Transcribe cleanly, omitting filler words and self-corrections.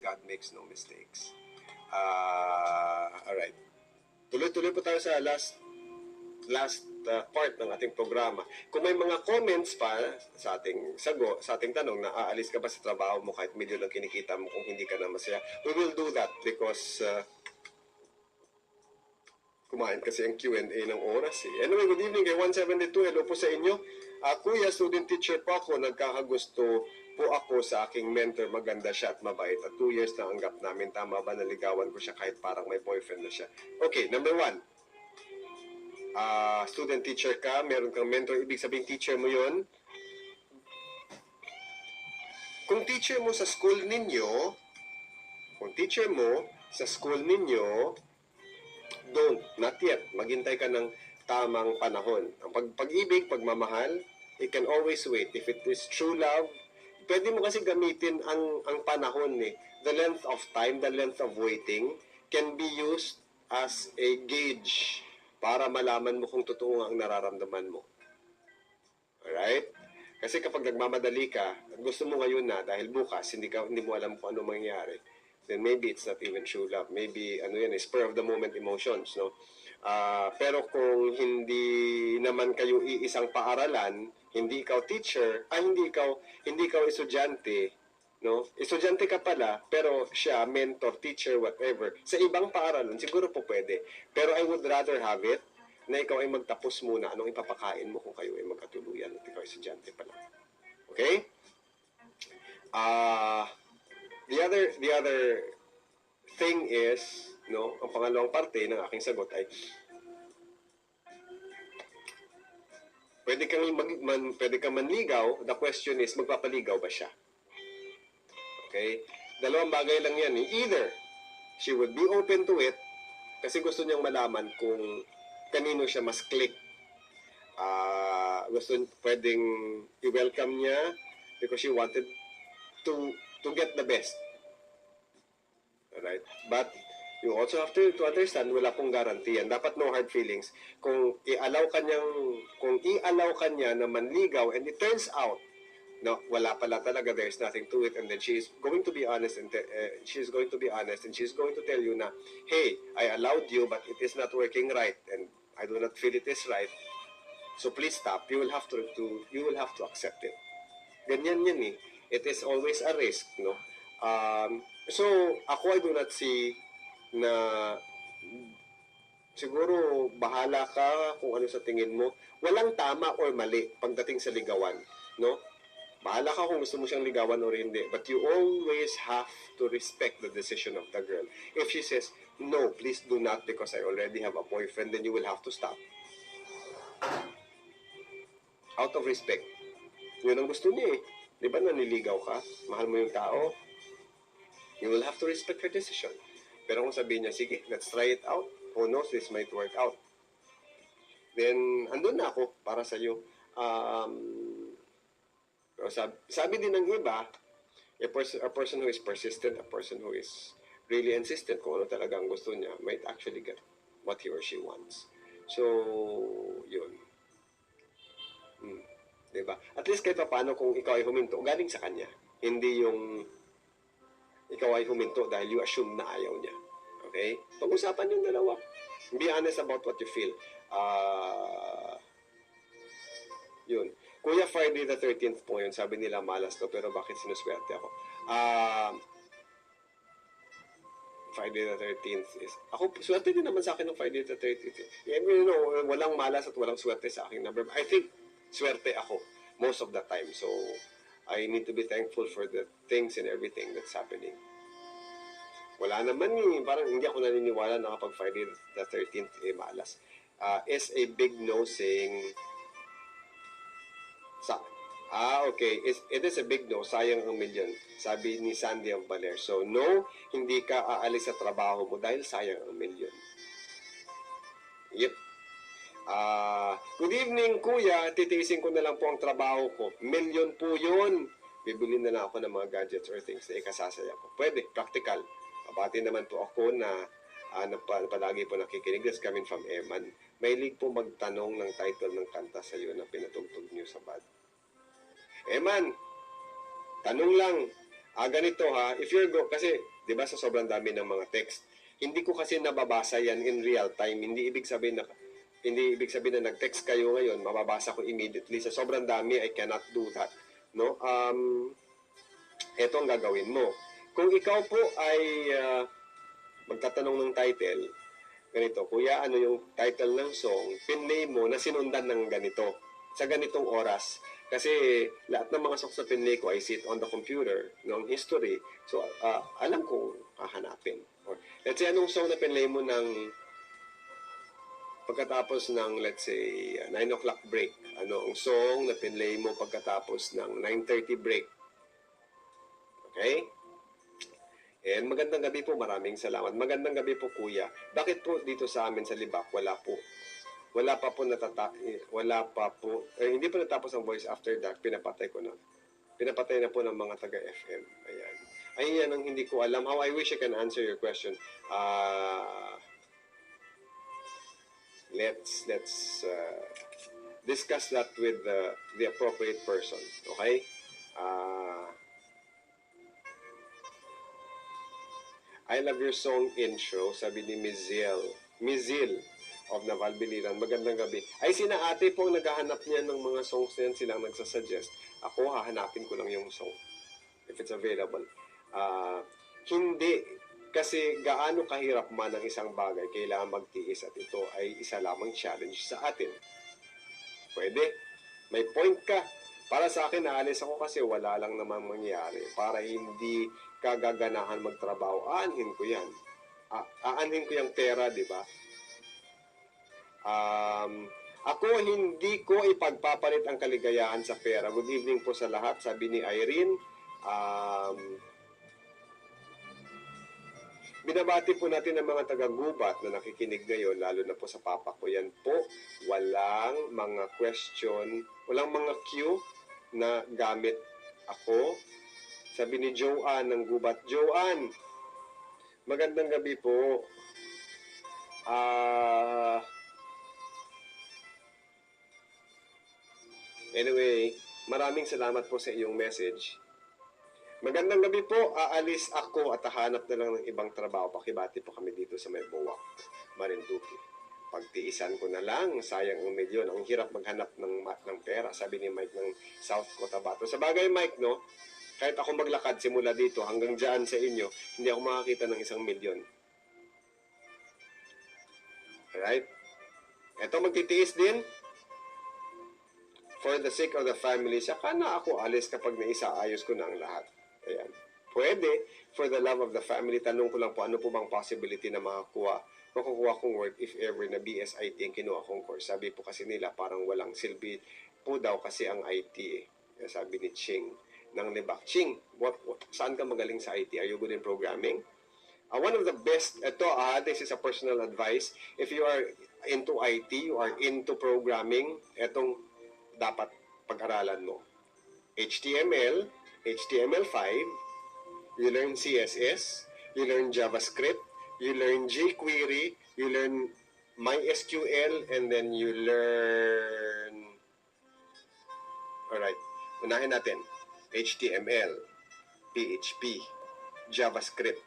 God makes no mistakes. Alright. Tuloy-tuloy po tayo sa last part ng ating programa. Kung may mga comments pa sa ating sa ating tanong na aalis ka ba sa trabaho mo kahit medyo lang kinikita mo kung hindi ka na masaya, we will do that because kumain kasi ang Q&A ng oras eh. Anyway, good evening kay 172. Hello po sa inyo. Kuya, student teacher po ako. Nagkakagusto po ako sa aking mentor. Maganda siya at mabait. At 2 years na ang gap namin. Tama ba naligawan ko siya kahit parang may boyfriend na siya? Okay, number 1. Student teacher ka, meron kang mentor. Ibig sabihin teacher mo yon. Kung teacher mo sa school ninyo, not yet. Maghintay ka ng tamang panahon. Ang pag-ibig, pagmamahal, it can always wait. If it is true love, pwede mo kasi gamitin ang panahon eh. The length of time, the length of waiting can be used as a gauge para malaman mo kung totoo ang nararamdaman mo. Alright? Kasi kapag nagmamadali ka, gusto mo ngayon na dahil bukas hindi mo alam kung ano mangyayari, then maybe it's not even true love. Maybe spur of the moment emotions, no? Pero kung hindi naman kayo iisang paaralan, hindi ikaw teacher, hindi ikaw estudyante, no? Estudyante ka pala, pero siya mentor, teacher, whatever. Sa ibang paaralan siguro po pwede. Pero I would rather have it na ikaw ay magtapos muna anong ipapakain mo kung kayo ay magkatuluyan at ikaw ay estudyante pa lang. Okay? The other thing is, no, ang pangalawang parte ng aking sagot ay pwede kang manligaw. The question is, magpapaligaw ba siya? Okay? Dalawang bagay lang yan. Either she would be open to it kasi gusto niyang malaman kung kanino siya mas click. Pwedeng i-welcome niya because she wanted to get the best. Alright? But you also have to understand, wala pong guarantee yan. Dapat no hard feelings. Kung i-allow ka niya na manligaw and it turns out, no, wala pala talaga, there's nothing to it, and then she's going to be honest and she's going to tell you na, hey, I allowed you but it is not working right and I do not feel it is right. So please stop. You will have to accept it. Ganyan yan eh. It is always a risk, no? So ako I do not see na siguro bahala ka kung ano sa tingin mo. Walang tama or mali pagdating sa ligawan, no? Bahala ka kung gusto mo siyang ligawan or hindi. But you always have to respect the decision of the girl. If she says, no, please do not because I already have a boyfriend, then you will have to stop. Out of respect. Yun ang gusto niya eh. Di ba naniligaw ka? Mahal mo yung tao? You will have to respect her decision. Pero kung sabihin niya, sige, let's try it out. Who knows, this might work out. Then, andun na ako para sa iyo. Sabi din ng iba, a person who is persistent, a person who is really insistent kung ano talaga ang gusto niya, might actually get what he or she wants. So, yun. Diba? At least kahit paano kung ikaw ay huminto, galing sa kanya. Hindi yung ikaw ay huminto dahil you assume na ayaw niya. Okay? Pag-usapan yung dalawa. Be honest about what you feel. Yun. Kuya, Friday the 13th po yun. Sabi nila malas to, pero bakit sinuswerte ako? Friday the 13th is... Ako, swerte din naman sa akin ng Friday the 13th. Walang malas at walang swerte sa aking number. I think swerte ako most of the time. So, I need to be thankful for the things and everything that's happening. Wala naman parang hindi ako naniniwala na kapag Friday the 13th malas. Is a big no saying... okay. It is a big no. Sayang ang milyon. Sabi ni Sandy of Baler. So, no, hindi ka aalis sa trabaho mo dahil sayang ang milyon. Yep. Good evening, kuya. Titiisin ko na lang po ang trabaho ko. Milyon po yun. Bibili na lang ako ng mga gadgets or things na ikasasaya ko. Pwede, practical. Mabati naman po ako na palagi po nakikinig. That's coming from Eman. Mahilig po magtanong ng title ng kanta sa iyo na pinatugtog niyo sa bad. Eman, tanong lang, Ganito ha, if you're kasi, di ba sa sobrang dami ng mga text, hindi ko kasi nababasa yan in real time. Hindi ibig sabihin na nag-text kayo ngayon, mababasa ko immediately. Sa sobrang dami, I cannot do that. No? Ito ang gagawin mo. Kung ikaw po ay magtatanong ng title, ganito, kuya, ano yung title ng song, pinlay mo na sinundan ng ganito, sa ganitong oras. Kasi lahat ng mga songs na pinlay ko, I sit on the computer, ng history. So, alam kong hahanapin. Or, let's say, anong song na pinlay mo ng pagkatapos ng, let's say, 9 o'clock break? Ano ang song na pinlay mo pagkatapos ng 9:30 break? Okay? And magandang gabi po, maraming salamat. Magandang gabi po, kuya. Bakit po dito sa amin sa Libak, wala po? Wala pa po hindi pa natapos ang Voice After Dark, pinapatay ko na. Pinapatay na po ng mga taga-FM. Ayan. Ayun ang hindi ko alam. How I wish I can answer your question. Let's discuss that with the appropriate person. Okay? I love your song intro, sabi ni Mizil of Naval Biliran. Magandang gabi. Ay, sina ate po naghahanap niya ng mga songs na yan, silang nagsasuggest. Ako, hahanapin ko lang yung song if it's available. Hindi, kasi gaano kahirap man ang isang bagay, kailangan magtiis at ito ay isa lamang challenge sa atin. Pwede. May point ka. Para sa akin, naalis ako kasi wala lang namang mangyari. Para hindi kagaganahan magtrabaho, aanhin ko yan. Aanhin ko yung pera, di ba? Ako, hindi ko ipagpapalit ang kaligayahan sa pera. Good evening po sa lahat, sabi ni Irene. Binabati po natin ang mga taga-gubat na nakikinig ngayon, lalo na po sa papa ko. Yan po, walang mga question, walang mga cue na gamit ako. Sabi ni Joanne ng gubat, Joanne, magandang gabi po. Anyway, maraming salamat po sa iyong message. Magandang gabi po, aalis ako at hahanap na lang ng ibang trabaho. Pakibati po kami dito sa may Buwak, Marinduque. Pagtiisan ko na lang, sayang ang milyon. Ang hirap maghanap ng pera, sabi ni Mike ng South Cotabato. Sa bagay, Mike, no? Kahit ako maglakad simula dito hanggang dyan sa inyo, hindi ako makakita ng 1 milyon. Alright? Ito, magtitiis din. For the sake of the family, saka na ako alis kapag naisaayos ko na ang lahat. Ayan. Pwede, for the love of the family, tanong ko lang po, ano po bang possibility na makukuha kong work if ever na BSIT ang kinuha kong course. Sabi po kasi nila, parang walang silbi po daw kasi ang IT eh. Sabi ni Ching ng Libak. Ching, saan ka magaling sa IT? Are you good in programming? One of the best, this is a personal advice. If you are into IT, you are into programming, etong dapat pag-aralan mo. HTML, HTML5, you learn CSS, you learn JavaScript, you learn jQuery, you learn MySQL, and then you learn... Alright, unahin natin. HTML, PHP, JavaScript,